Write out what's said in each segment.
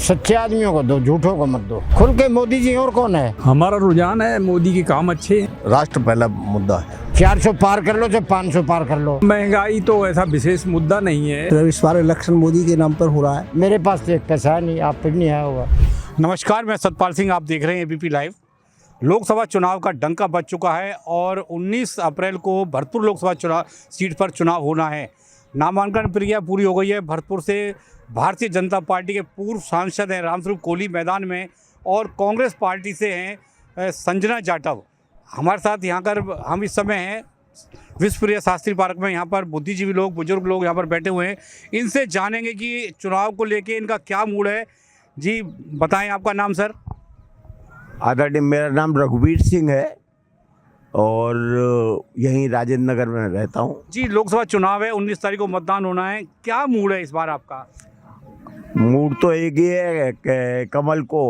सच्चे आदमियों को दो, झूठों को मत दो। खुल के मोदी जी और कौन है? हमारा रुझान है मोदी के काम अच्छे हैं। राष्ट्र पहला मुद्दा है। 400 पार कर लो चाहे 500 पार कर लो। महंगाई तो ऐसा विशेष मुद्दा नहीं है। तो इस बार इलेक्शन मोदी के नाम पर हो रहा है। मेरे पास तो एक पैसा है नहीं, आप पे भी नहीं आया होगा। नमस्कार, मैं सतपाल सिंह, आप देख रहे हैं एबीपी लाइव। लोकसभा चुनाव का डंका बज चुका है और 19 अप्रैल को भरतपुर लोकसभा चुनाव सीट पर चुनाव होना है। नामांकन प्रक्रिया पूरी हो गई है। भरतपुर से भारतीय जनता पार्टी के पूर्व सांसद हैं रामस्वरूप कोहली मैदान में और कांग्रेस पार्टी से हैं संजना जाटव। हमारे साथ यहाँ कर हम इस समय हैं विश्वप्रिय शास्त्री पार्क में। यहाँ पर बुद्धिजीवी लोग, बुजुर्ग लोग यहाँ पर बैठे हुए हैं। इनसे जानेंगे कि चुनाव को लेके इनका क्या मूड है। जी बताएं, आपका नाम सर? आदरणीय, मेरा नाम रघुवीर सिंह है और यहीं राजेंद्र नगर में रहता हूँ। जी, लोकसभा चुनाव है, 19 तारीख को मतदान होना है। क्या मूड है इस बार आपका? मूड तो एक ही है कि कमल को,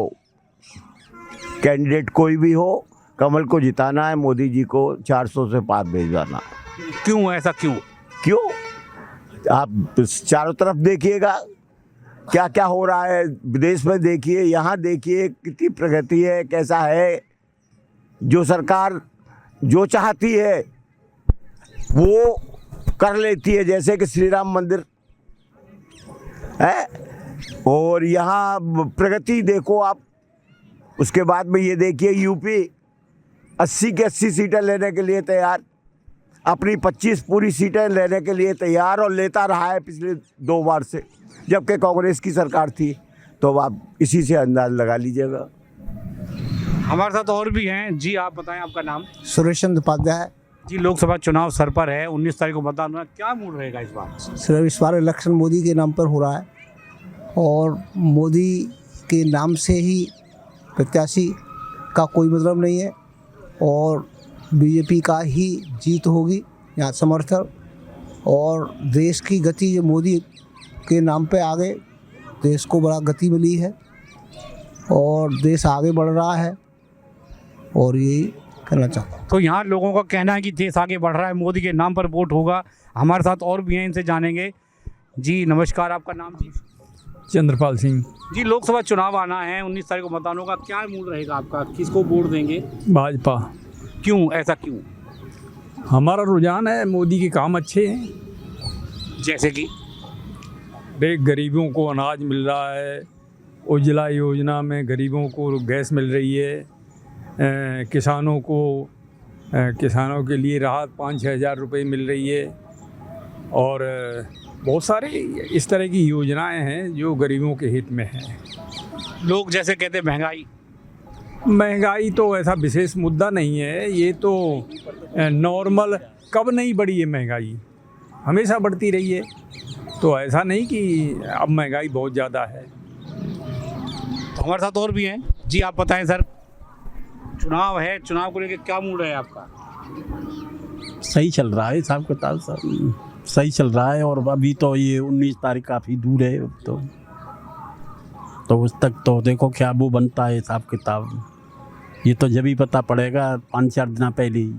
कैंडिडेट कोई भी हो, कमल को जिताना है, मोदी जी को 400 से पार भेजवाना। क्यों, ऐसा क्यों? क्यों? आप चारों तरफ देखिएगा क्या क्या हो रहा है, विदेश में देखिए, यहाँ देखिए कितनी प्रगति है, कैसा है। जो सरकार जो चाहती है वो कर लेती है, जैसे कि श्री राम मंदिर है और यहाँ प्रगति देखो आप। उसके बाद में ये देखिए यूपी 80 की 80 सीटें लेने के लिए तैयार, अपनी 25 पूरी सीटें लेने के लिए तैयार और लेता रहा है पिछले 2 बार से, जबकि कांग्रेस की सरकार थी। तो आप इसी से अंदाज लगा लीजिएगा। हमारे साथ और भी हैं। जी आप बताएं, आपका नाम? सुरेश चंद्र उपाध्याय। जी, लोकसभा चुनाव सर पर है, 19 तारीख को मतदान होना। क्या मूड रहेगा इस बार? सिर्फ इस बार इलेक्शन मोदी के नाम पर हो रहा है और मोदी के नाम से ही प्रत्याशी का कोई मतलब नहीं है और बीजेपी का ही जीत होगी यहाँ समर्थन। और देश की गति जो मोदी के नाम पे आगे देश को बड़ा गति मिली है और देश आगे बढ़ रहा है और यही कहना चाहता हूँ। तो यहाँ लोगों का कहना है कि देश आगे बढ़ रहा है, मोदी के नाम पर वोट होगा। हमारे साथ और भी हैं, इनसे जानेंगे। जी नमस्कार, आपका नाम? जी चंद्रपाल सिंह। जी, लोकसभा चुनाव आना है, 19 तारीख को मतदान होगा। क्या मूड रहेगा आपका? किसको वोट देंगे? भाजपा। क्यों, ऐसा क्यों? हमारा रुझान है मोदी के काम अच्छे हैं। जैसे कि देख, गरीबों को अनाज मिल रहा है, उज्ज्वला योजना में गरीबों को गैस मिल रही है, किसानों किसानों के लिए राहत 5-6 हज़ार रुपये मिल रही है और बहुत सारे इस तरह की योजनाएं हैं जो गरीबों के हित में हैं। लोग जैसे कहते हैं महंगाई तो ऐसा विशेष मुद्दा नहीं है, ये तो नॉर्मल। कब नहीं बढ़ी है महंगाई? हमेशा बढ़ती रही है। तो ऐसा नहीं कि अब महंगाई बहुत ज़्यादा है। तो हमारे साथ और भी हैं। जी आप बताएं सर, चुनाव है, चुनाव को लेकर क्या मूड है आपका? सही चल रहा है, हिसाब किताब सब सही चल रहा है और अभी तो ये 19 तारीख काफ़ी दूर है। तो उस तक तो देखो क्या वो बनता है हिसाब किताब, ये तो जब ही पता पड़ेगा 5-4 दिन पहले ही।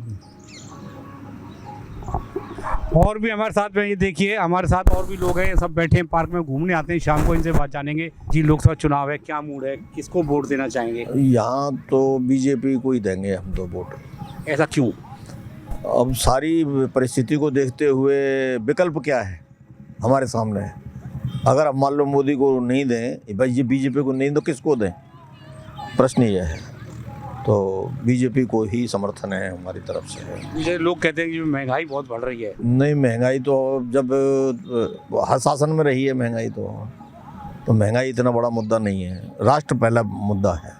और भी हमारे साथ में, ये देखिए हमारे साथ और भी लोग हैं, सब बैठे हैं पार्क में, घूमने आते हैं शाम को। इनसे बात जानेंगे। जी, लोकसभा चुनाव है, क्या मूड है, किसको वोट देना चाहेंगे? यहाँ तो बीजेपी को ही देंगे हम तो वोट। ऐसा क्यों? अब सारी परिस्थिति को देखते हुए विकल्प क्या है हमारे सामने? अगर अब मान लो मोदी को नहीं दें, भाई बीजेपी को नहीं, तो किसको दें? प्रश्न ये है। तो बीजेपी को ही समर्थन है हमारी तरफ से है। मुझे लोग कहते हैं कि महंगाई बहुत बढ़ रही है। नहीं, महंगाई तो जब हर शासन में रही है महंगाई, तो महंगाई इतना बड़ा मुद्दा नहीं है। राष्ट्र पहला मुद्दा है,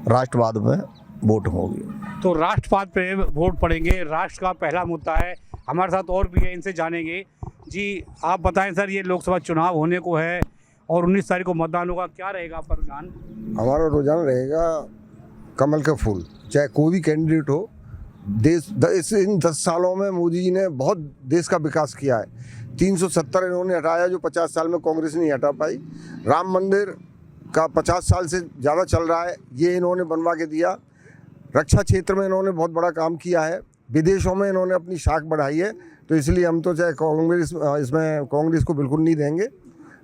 राष्ट्रवाद में वोट होगी। तो राष्ट्रवाद पे वोट पड़ेंगे, राष्ट्र का पहला मुद्दा है। हमारे साथ और भी है, इनसे जानेंगे। जी आप बताएं सर, ये लोकसभा चुनाव होने को है और 19 तारीख को मतदान होगा, क्या रहेगा आपका रुझान? हमारा रुझान रहेगा कमल का फूल, चाहे कोई भी कैंडिडेट हो। इन 10 सालों में मोदी जी ने बहुत देश का विकास किया है। 370 इन्होंने हटाया जो 50 साल में कांग्रेस नहीं हटा पाई। राम मंदिर का 50 साल से ज़्यादा चल रहा है, ये इन्होंने बनवा के दिया। रक्षा क्षेत्र में इन्होंने बहुत बड़ा काम किया है। विदेशों में इन्होंने अपनी शाख बढ़ाई है। तो इसलिए हम तो चाहे कांग्रेस, इसमें कांग्रेस को बिल्कुल नहीं देंगे।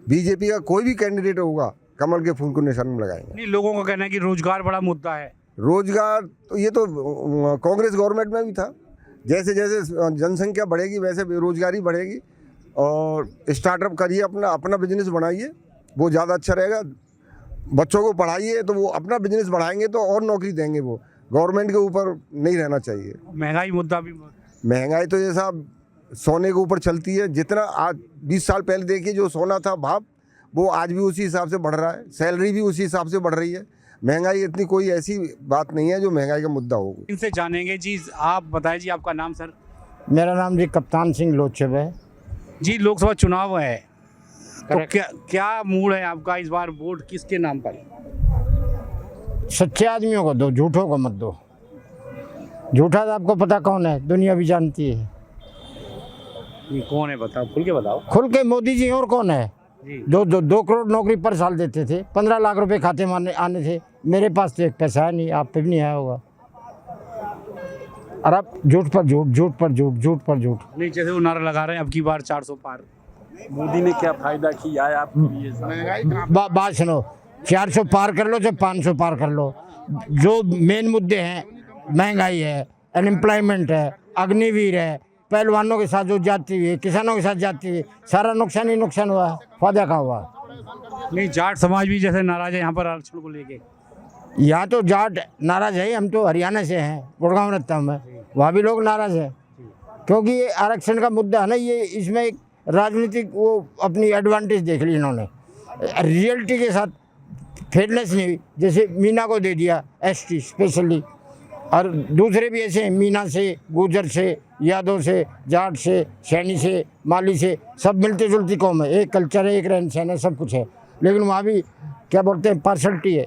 बीजेपी का कोई भी कैंडिडेट होगा कमल के फूल को निशान में लगाएंगे। नहीं, लोगों का कहना है कि रोजगार बड़ा मुद्दा है। रोजगार तो ये तो कांग्रेस गवर्नमेंट में भी था। जैसे जैसे जनसंख्या बढ़ेगी वैसे बेरोजगारी बढ़ेगी। और स्टार्टअप करिए, अपना अपना बिजनेस बनाइए, वो ज़्यादा अच्छा रहेगा। बच्चों को पढ़ाइए तो वो अपना बिजनेस बढ़ाएंगे तो और नौकरी देंगे। वो गवर्नमेंट के ऊपर नहीं रहना चाहिए। महंगाई मुद्दा भी। महंगाई तो ये साहब सोने के ऊपर चलती है। जितना आज 20 साल पहले देखिए जो सोना था भाव, वो आज भी उसी हिसाब से बढ़ रहा है। सैलरी भी उसी हिसाब से बढ़ रही है। महंगाई इतनी कोई ऐसी बात नहीं है जो महंगाई का मुद्दा होगी। इनसे जानेंगे जी। आप बताएं जी, आपका नाम सर? मेरा नाम जी कप्तान सिंह लोचब है। जी, लोकसभा चुनाव है तो क्या मूड है आपका? इस बार वोट किसके नाम पर? सच्चे आदमियों को दो, झूठों को मत दो। झूठा तो आपको पता कौन है, दुनिया भी जानती है। ये कौन है बताओ, खुल के बताओ। खुल के मोदी जी, और कौन है? जी। 2 करोड़ नौकरी पर साल देते थे, 15 लाख रुपए खाते में आने थे। मेरे पास तो एक पैसा है नहीं, आप पे भी नहीं आया होगा। और अब झूठ पर झूठ, झूठ पर झूठ, झूठ पर झूठ। नहीं, जैसे वो नारा लगा रहे हैं अब की बार 400 पार। मोदी ने क्या फायदा किया है आपके लिए? बात सुनो, 400 पार कर लो चाहे 500 पार कर लो, जो मेन मुद्दे हैं, महंगाई है, अनएम्प्लॉयमेंट है, अग्निवीर है, पहलवानों के साथ जो जाती हुई, किसानों के साथ जाती हुई, सारा नुकसान ही नुकसान हुआ। फायदा का हुआ? नहीं, जाट समाज भी जैसे नाराज है यहाँ पर आरक्षण को लेके। यहाँ तो जाट नाराज है। हम तो हरियाणा से हैं, गुड़गांव रहता हूँ मैं, वहाँ भी लोग नाराज हैं। क्योंकि ये आरक्षण का मुद्दा है ना, ये इसमें एक राजनीतिक वो अपनी एडवांटेज देख ली इन्होंने। रियलिटी के साथ फेयरनेस नहीं हुई। जैसे मीना को दे दिया ST स्पेशली, और दूसरे भी ऐसे हैं, मीना से, गुजर से, यादव से, जाट से, सैनी से, माली से, सब मिलती जुलती कौम है। एक कल्चर है, एक रहन सहन है, सब कुछ है। लेकिन वहाँ भी क्या बोलते हैं, पार्शलिटी है।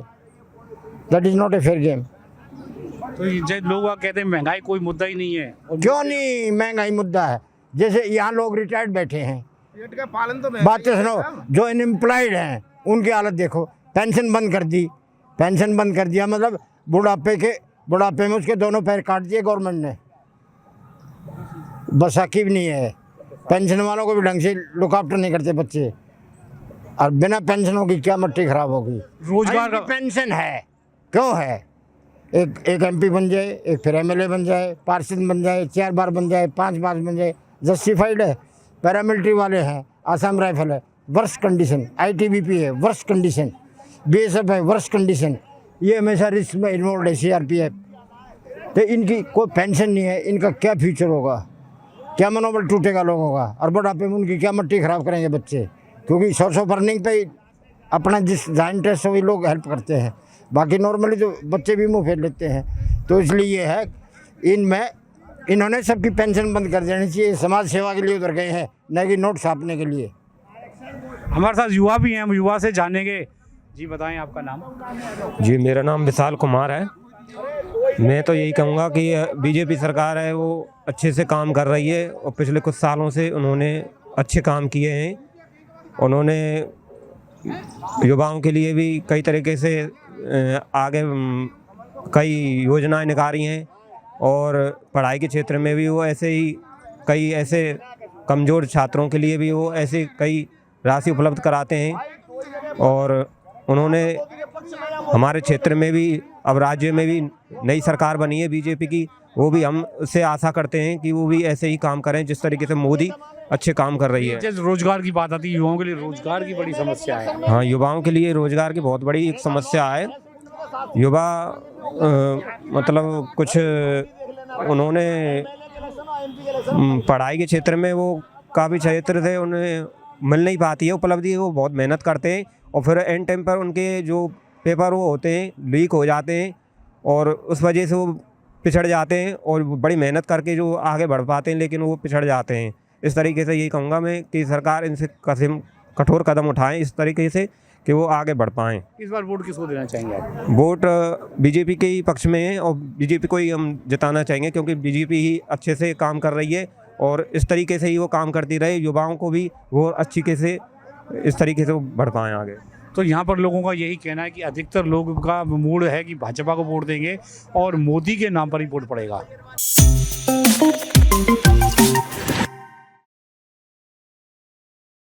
That is not a fair game. तो ये लोग कहते हैं महंगाई कोई मुद्दा ही नहीं है। क्यों नहीं, महंगाई मुद्दा है। जैसे यहाँ लोग रिटायर्ड बैठे हैं, बात तो सुनो, जो अनएम्प्लॉयड हैं उनकी हालत देखो। पेंशन बंद कर दी, पेंशन बंद कर दिया, मतलब बुढ़ापे में उसके दोनों पैर काट दिए गवर्नमेंट ने। बसाकी भी नहीं है, पेंशन वालों को भी ढंग से लुक आफ्टर नहीं करते बच्चे। और बिना पेंशनों की क्या मट्टी खराब होगी। रोजगार का पेंशन है, क्यों है? एक MP बन जाए, एक फिर MLA बन जाए, पार्षद बन जाए, 4 बार बन जाए, 5 बार बन जाए, जस्टिफाइड है। पैरामिलिट्री वाले हैं, आसाम राइफल है, वर्स्ट कंडीशन। ITBP है, वर्स्ट कंडीशन। BSF है, वर्स्ट कंडीशन। ये हमेशा रिस्क में इन्वॉल्व है, CRPF। तो इनकी कोई पेंशन नहीं है, इनका क्या फ्यूचर होगा? क्या मनोबल टूटेगा लोगों का? और बुढ़ापे में उनकी क्या मट्टी खराब करेंगे बच्चे? क्योंकि सोर्स ऑफ अर्निंग पे अपना जिस जहाँ इंटरेस्ट हो वही लोग हेल्प करते हैं। बाकी नॉर्मली तो बच्चे भी मुँह फेर लेते हैं। तो इसलिए ये है, इन्होंने सबकी पेंशन बंद कर देनी चाहिए। समाज सेवा के लिए उधर गए हैं, न कि नोट छापने के लिए। हमारे साथ युवा भी हैं, हम युवा से जानेंगे। जी बताएं, आपका नाम? जी, मेरा नाम विशाल कुमार है। मैं तो यही कहूँगा कि BJP सरकार है वो अच्छे से काम कर रही है और पिछले कुछ सालों से उन्होंने अच्छे काम किए हैं। उन्होंने युवाओं के लिए भी कई तरीके से आगे कई योजनाएं निकाली हैं और पढ़ाई के क्षेत्र में भी वो ऐसे ही कई ऐसे कमज़ोर छात्रों के लिए भी वो ऐसे कई राशि उपलब्ध कराते हैं। और उन्होंने हमारे क्षेत्र में भी, अब राज्य में भी नई सरकार बनी है BJP की, वो भी हम उससे आशा करते हैं कि वो भी ऐसे ही काम करें जिस तरीके से मोदी अच्छे काम कर रही है। जैसे रोजगार की बात आती है, युवाओं के लिए रोजगार की बड़ी समस्या है। हाँ, युवाओं के लिए रोजगार की बहुत बड़ी एक समस्या है। युवा मतलब कुछ उन्होंने पढ़ाई के क्षेत्र में वो काफ़ी क्षेत्र थे, उन्हें मिल नहीं पाती है उपलब्धि। वो बहुत मेहनत करते हैं और फिर एंड टाइम पर उनके जो पेपर वो होते हैं लीक हो जाते हैं और उस वजह से वो पिछड़ जाते हैं और बड़ी मेहनत करके जो आगे बढ़ पाते हैं लेकिन वो पिछड़ जाते हैं। इस तरीके से यही कहूँगा मैं कि सरकार इनसे कठोर कदम उठाएं इस तरीके से कि वो आगे बढ़ पाएँ। इस बार वोट किसको देना चाहेंगे आप? वोट BJP के ही पक्ष में है और BJP को ही हम जिताना चाहेंगे क्योंकि BJP ही अच्छे से काम कर रही है और इस तरीके से ही वो काम करती रहे। युवाओं को भी वो अच्छी से इस तरीके से बढ़ पाएँ आगे। तो यहाँ पर लोगों का यही कहना है कि अधिकतर लोगों का मूड है कि भाजपा को वोट देंगे और मोदी के नाम पर ही वोट पड़ेगा।